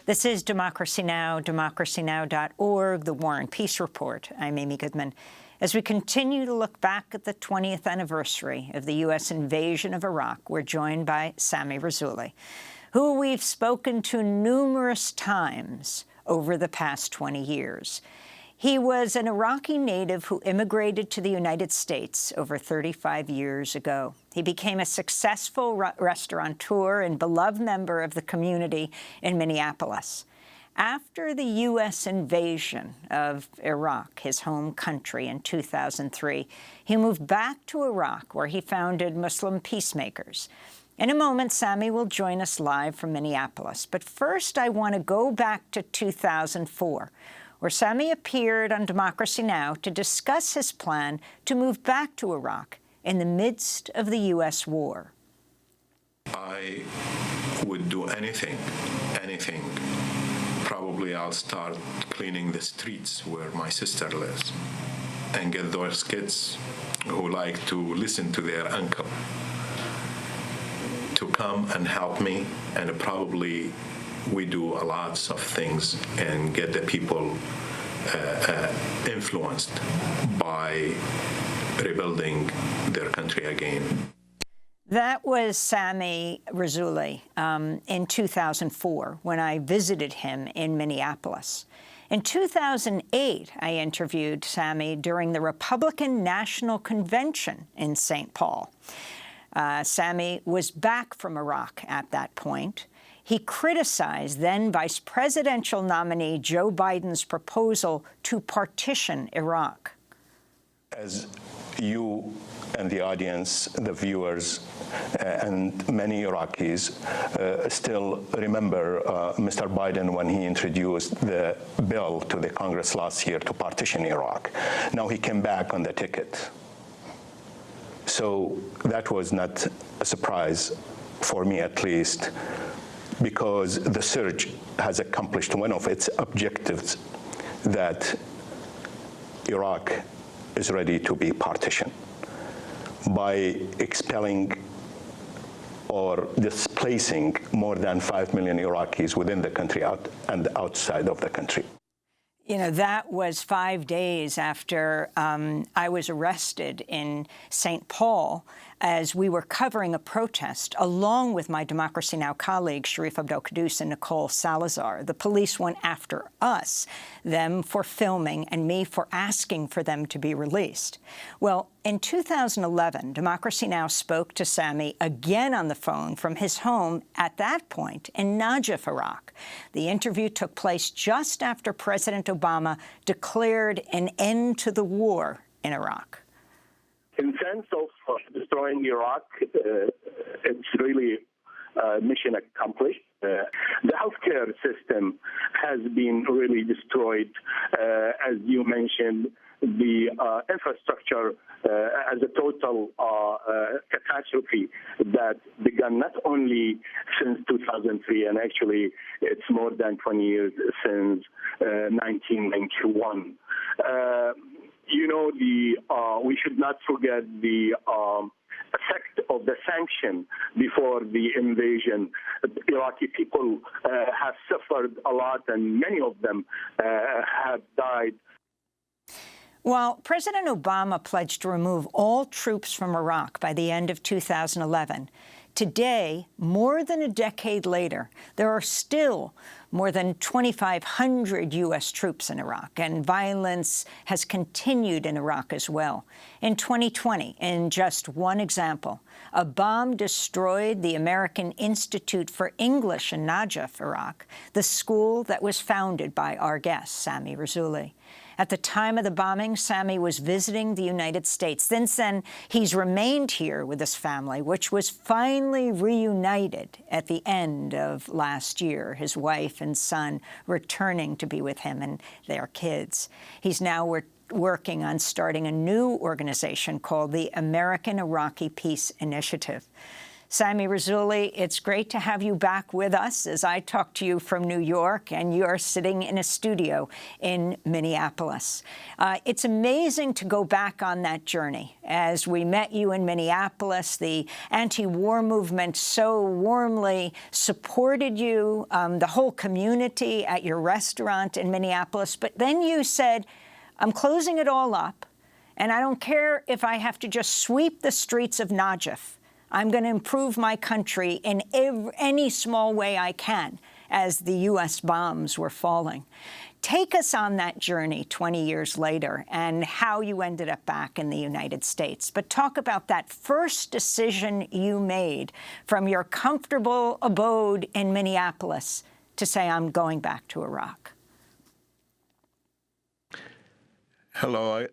This is Democracy Now!, democracynow.org, the War and Peace Report. I'm Amy Goodman. As we continue to look back at the 20th anniversary of the U.S. invasion of Iraq, we're joined by Sami Rasouli, who we've spoken to numerous times over the past 20 years. He was an Iraqi native who immigrated to the United States over 35 years ago. He became a successful restaurateur and beloved member of the community in Minneapolis. After the U.S. invasion of Iraq, his home country, in 2003, he moved back to Iraq, where he founded Muslim Peacemakers. In a moment, Sami will join us live from Minneapolis. But first, I want to go back to 2004, where Sami appeared on Democracy Now! To discuss his plan to move back to Iraq in the midst of the U.S. war. I would do anything. Probably I'll start cleaning the streets where my sister lives and get those kids who like to listen to their uncle to come and help me, and probably we do a lot of things and get the people influenced by rebuilding their country again. That was Sami Rasouli in 2004, when I visited him in Minneapolis. In 2008, I interviewed Sami during the Republican National Convention in St. Paul. Sami was back from Iraq at that point. He criticized then Vice Presidential nominee Joe Biden's proposal to partition Iraq. As you and the audience, the viewers, and many Iraqis still remember Mr. Biden when he introduced the bill to the Congress last year to partition Iraq. Now he came back on the ticket. So that was not a surprise, for me at least, because the surge has accomplished one of its objectives, that Iraq is ready to be partitioned by expelling or displacing more than 5 million Iraqis within the country and outside of the country. You know, that was 5 days after I was arrested in St. Paul as we were covering a protest, along with my Democracy Now! Colleagues, Sharif Abdel-Quddus and Nicole Salazar. The police went after us, them for filming and me for asking for them to be released. Well, in 2011, Democracy Now! Spoke to Sami again on the phone from his home at that point in Najaf, Iraq. The interview took place just after President Obama declared an end to the war in Iraq. In sense of destroying Iraq, it's really mission accomplished. The healthcare system has been really destroyed. As you mentioned, the infrastructure as a total catastrophe that began not only since 2003, and actually it's more than 20 years since 1991. You know, we should not forget the effect of the sanction before the invasion. Iraqi people have suffered a lot, and many of them have died. While President Obama pledged to remove all troops from Iraq by the end of 2011, today, more than a decade later, there are still more than 2,500 U.S. troops in Iraq, and violence has continued in Iraq as well. In 2020, in just one example, a bomb destroyed the American Institute for English in Najaf, Iraq, the school that was founded by our guest, Sami Rasouli. At the time of the bombing, Sami was visiting the United States. Since then, he's remained here with his family, which was finally reunited at the end of last year, his wife and son returning to be with him and their kids. He's now working on starting a new organization called the American-Iraqi Peace Initiative. Sami Rasouli, it's great to have you back with us as I talk to you from New York, and you're sitting in a studio in Minneapolis. It's amazing to go back on that journey. As we met you in Minneapolis, the anti-war movement so warmly supported you, the whole community at your restaurant in Minneapolis. But then you said, I'm closing it all up, and I don't care if I have to just sweep the streets of Najaf. I'm going to improve my country in any small way I can as the U.S. bombs were falling. Take us on that journey 20 years later and how you ended up back in the United States. But talk about that first decision you made from your comfortable abode in Minneapolis to say, I'm going back to Iraq. Hello,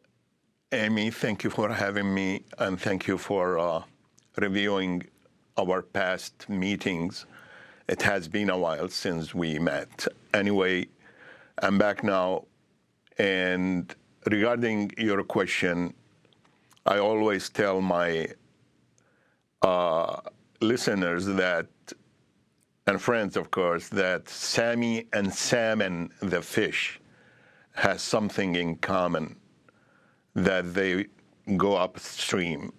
Amy. Thank you for having me, and thank you for reviewing our past meetings. It has been a while since we met. Anyway, I'm back now, and regarding your question, I always tell my listeners that, and friends, of course, that Sami and salmon, the fish, has something in common, that they go upstream.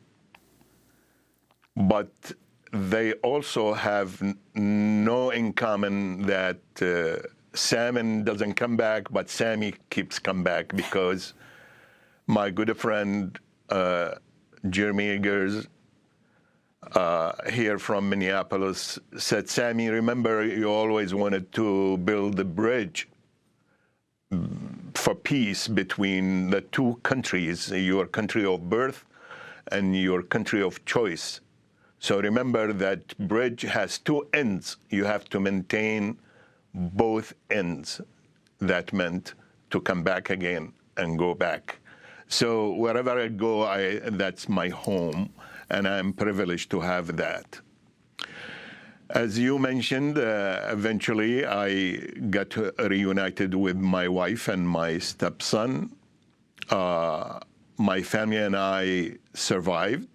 But they also have no in common that salmon doesn't come back, but Sami keeps come back, because my good friend Jeremy Eggers here from Minneapolis said, Sami, remember you always wanted to build a bridge for peace between the two countries, your country of birth and your country of choice. So remember that bridge has two ends. You have to maintain both ends. That meant to come back again and go back. So wherever I go, that's my home, and I'm privileged to have that. As you mentioned, eventually I got reunited with my wife and my stepson. My family and I survived.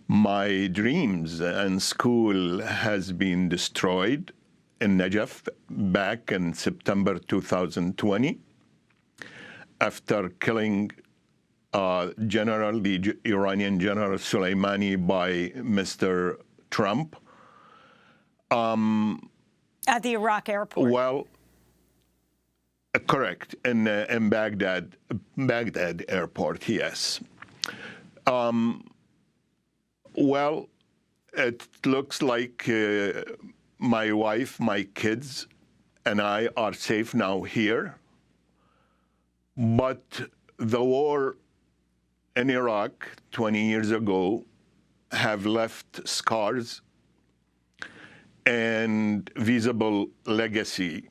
My dreams and school has been destroyed in Najaf back in September 2020 after killing the Iranian General Soleimani by Mr. Trump. At the Iraq airport. Well, correct, in Baghdad airport, yes. Well, it looks like my wife, my kids, and I are safe now here. But the war in Iraq 20 years ago have left scars and visible legacy.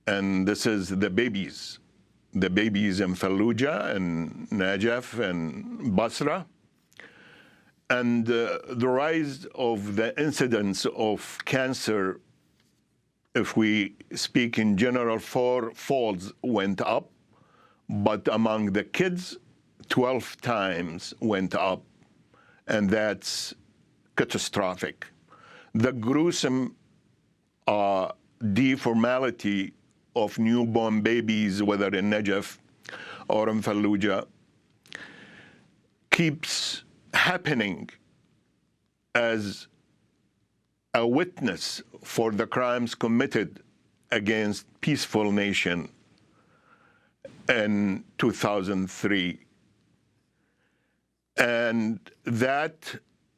And this is the babies in Fallujah and Najaf and Basra. And the rise of the incidence of cancer, if we speak in general, 4-fold went up, but among the kids, 12 times went up, and that's catastrophic. The gruesome deformality of newborn babies, whether in Najaf or in Fallujah, keeps happening as a witness for the crimes committed against peaceful nation in 2003. And that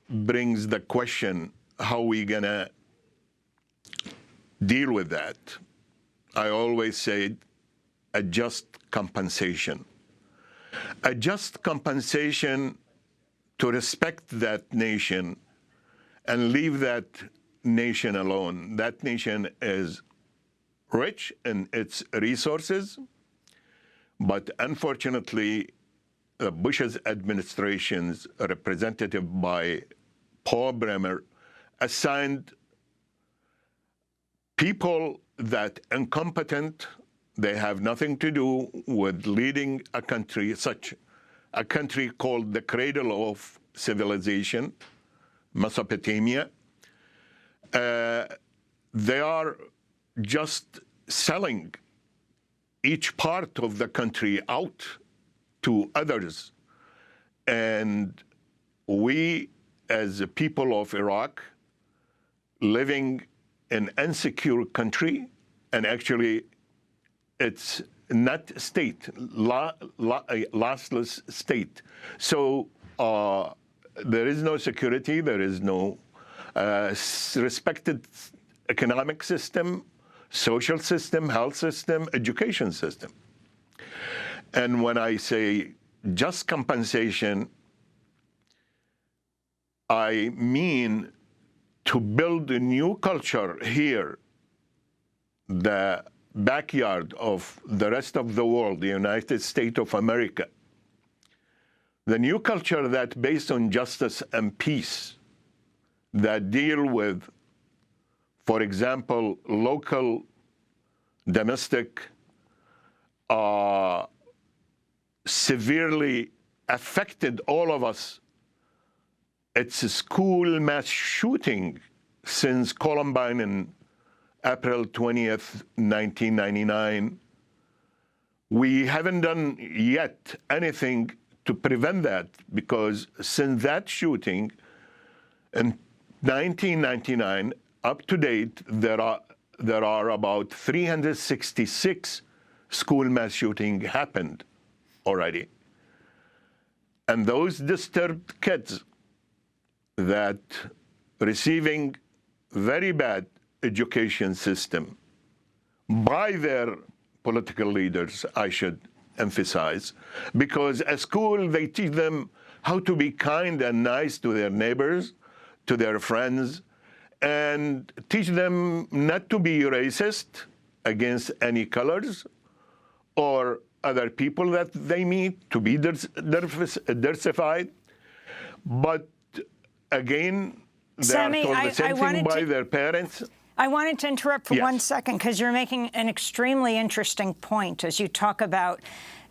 brings the question, how are we gonna deal with that? I always say a just compensation. A just compensation to respect that nation and leave that nation alone. That nation is rich in its resources, but unfortunately, Bush's administration's representative by Paul Bremer assigned people that incompetent, they have nothing to do with leading a country, such a country called the cradle of civilization, Mesopotamia. They are just selling each part of the country out to others. And we, as a people of Iraq, living in an insecure country, and actually it's not state, lossless state. So there is no security, there is no respected economic system, social system, health system, education system. And when I say just compensation, I mean to build a new culture here, the backyard of the rest of the world, the United States of America. The new culture that based on justice and peace, that deal with, for example, local, domestic, severely affected all of us. It's a school mass shooting since Columbine in April 20th, 1999. We haven't done yet anything to prevent that, because since that shooting in 1999, up to date, there are about 366 school mass shootings happened already. And those disturbed kids that receiving very bad education system by their political leaders, I should emphasize, because at school they teach them how to be kind and nice to their neighbors, to their friends, and teach them not to be racist against any colors or other people that they meet, to be diversified. But again, they Sami, are told the same thing by their parents. I wanted to interrupt for 1 second, because you're making an extremely interesting point as you talk about,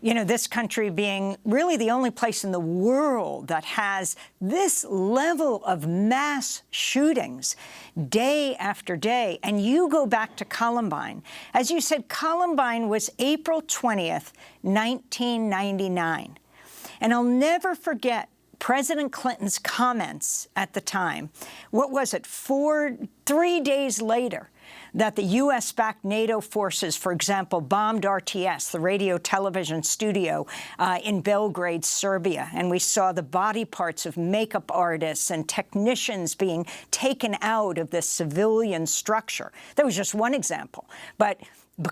you know, this country being really the only place in the world that has this level of mass shootings day after day. And you go back to Columbine. As you said, Columbine was April 20th, 1999. And I'll never forget President Clinton's comments at the time. What was it, 3 days later, that the U.S.-backed NATO forces, for example, bombed RTS, the radio television studio in Belgrade, Serbia, and we saw the body parts of makeup artists and technicians being taken out of this civilian structure. That was just one example. But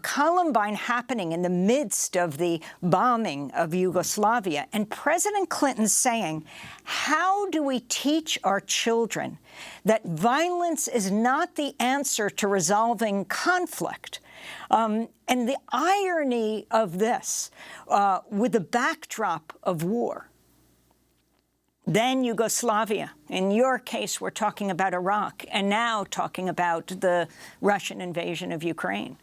Columbine happening in the midst of the bombing of Yugoslavia, and President Clinton saying, how do we teach our children that violence is not the answer to resolving conflict? And the irony of this, with the backdrop of war, then Yugoslavia. In your case, we're talking about Iraq, and now talking about the Russian invasion of Ukraine.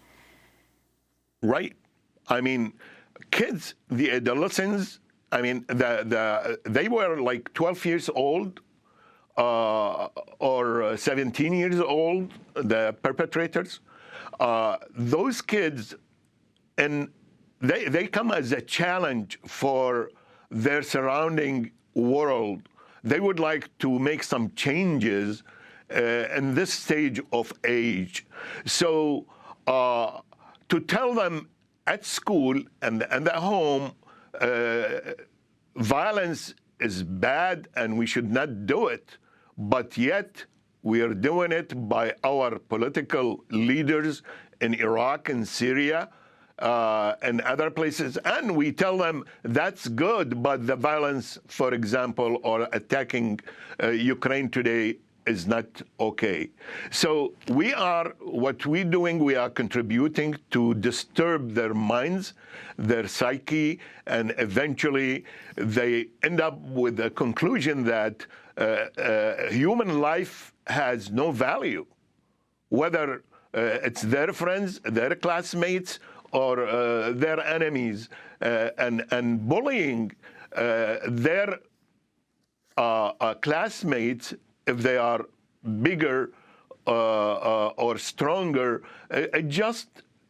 Right. I mean, kids, the adolescents, I mean, they were like 12 years old or 17 years old, the perpetrators. Those kids, and they come as a challenge for their surrounding world. They would like to make some changes in this stage of age. So to tell them at school and at home, violence is bad and we should not do it, but yet we are doing it by our political leaders in Iraq and Syria and other places, and we tell them that's good, but the violence, for example, or attacking Ukraine today is not okay. So what we're doing, we are contributing to disturb their minds, their psyche, and eventually they end up with the conclusion that human life has no value, whether it's their friends, their classmates, or their enemies, and bullying their classmates if they are bigger or stronger.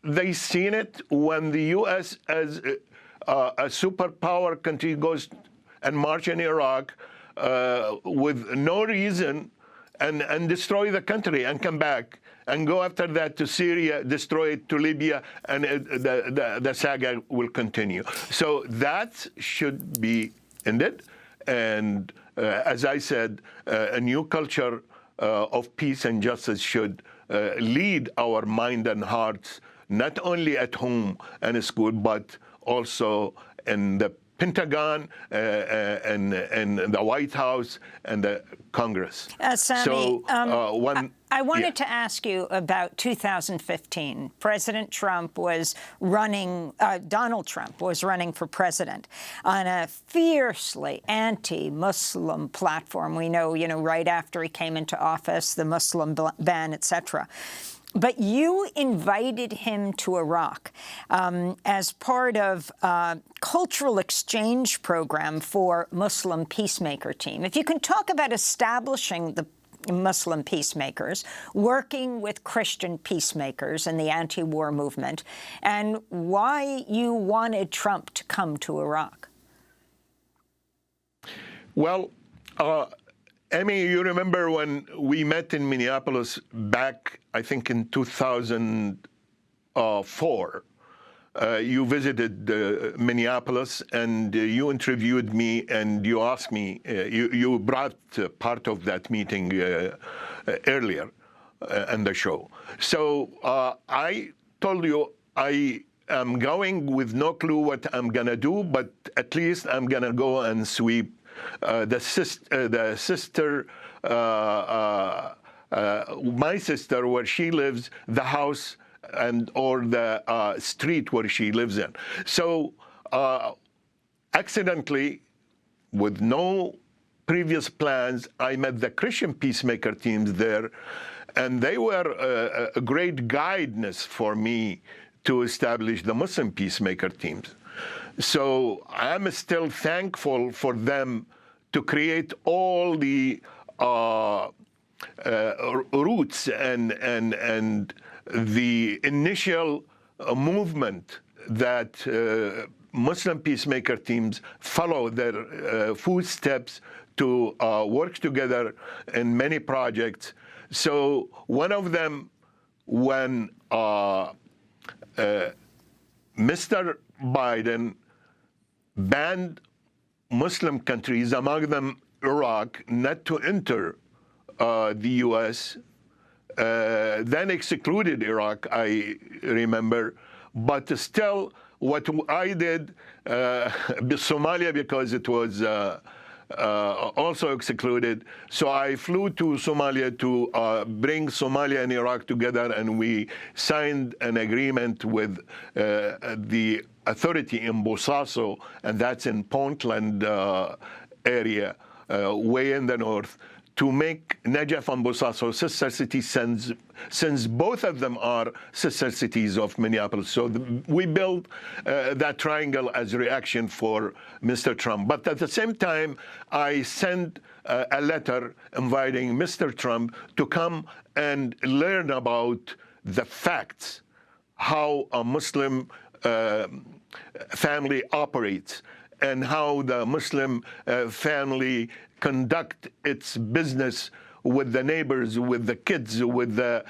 They seen it when the U.S. as a superpower country goes and march in Iraq with no reason and destroy the country and come back and go after that to Syria, destroy it to Libya, and the saga will continue. So that should be ended. And as I said, a new culture of peace and justice should lead our mind and hearts, not only at home and at school, but also in the Pentagon and the White House and the Congress. Sami, I wanted to ask you about 2015. President Trump was running, Donald Trump was running for president on a fiercely anti-Muslim platform. We know, right after he came into office, the Muslim ban, etc. But you invited him to Iraq as part of a cultural exchange program for Muslim Peacemaker team. If you can talk about establishing the Muslim Peacemakers, working with Christian peacemakers in the anti-war movement, and why you wanted Trump to come to Iraq. Well, Amy, you remember when we met in Minneapolis back, I think, in 2004. You visited Minneapolis, and you interviewed me, and you asked me, you brought part of that meeting earlier in the show. So I told you I am going with no clue what I'm going to do, but at least I'm going to go and sweep my sister, where she lives, the house or the street where she lives in. So accidentally, with no previous plans, I met the Christian peacemaker teams there, and they were a great guidance for me to establish the Muslim peacemaker teams. So I'm still thankful for them to create all the roots and the initial movement that Muslim peacemaker teams follow their footsteps to work together in many projects. So one of them, when Mr. Biden banned Muslim countries, among them Iraq, not to enter the U.S., then excluded Iraq, I remember. But still, what I did, Somalia, because it was also excluded. So I flew to Somalia to bring Somalia and Iraq together, and we signed an agreement with the authority in Bosaso, and that's in Puntland area, way in the north, to make Najaf and Bosaso sister cities, since both of them are sister cities of Minneapolis. So we built that triangle as a reaction for Mr. Trump. But at the same time, I sent a letter inviting Mr. Trump to come and learn about the facts, how a Muslim family operates, and how the Muslim family conduct its business with the neighbors, with the kids, with the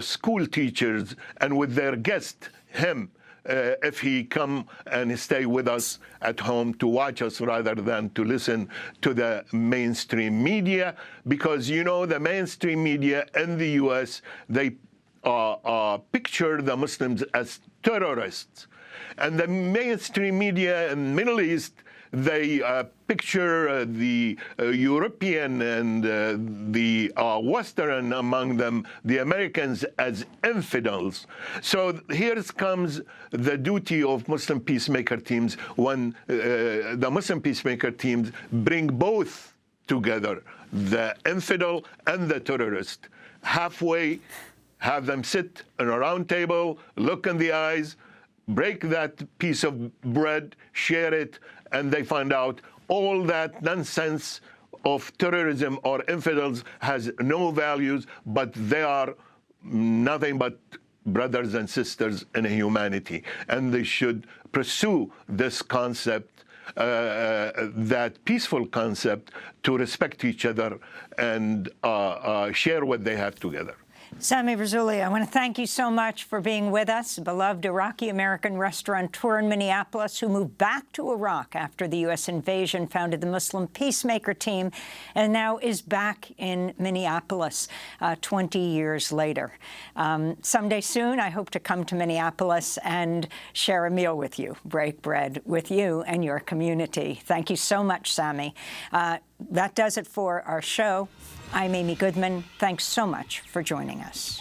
school teachers, and with their guest, him, if he come and stay with us at home to watch us rather than to listen to the mainstream media. Because, the mainstream media in the U.S., they picture the Muslims as terrorists. And the mainstream media in the Middle East, they picture the European and the Western, among them, the Americans, as infidels. So here comes the duty of Muslim peacemaker teams when the Muslim peacemaker teams bring both together, the infidel and the terrorist, halfway, have them sit on a round table, look in the eyes, break that piece of bread, share it, and they find out all that nonsense of terrorism or infidels has no values, but they are nothing but brothers and sisters in humanity. And they should pursue this concept, that peaceful concept, to respect each other and share what they have together. Sami Rasouli, I want to thank you so much for being with us, a beloved Iraqi-American restaurateur in Minneapolis who moved back to Iraq after the U.S. invasion, founded the Muslim Peacemaker team, and now is back in Minneapolis 20 years later. Someday soon, I hope to come to Minneapolis and share a meal with you, break bread with you and your community. Thank you so much, Sami. That does it for our show. I'm Amy Goodman. Thanks so much for joining us.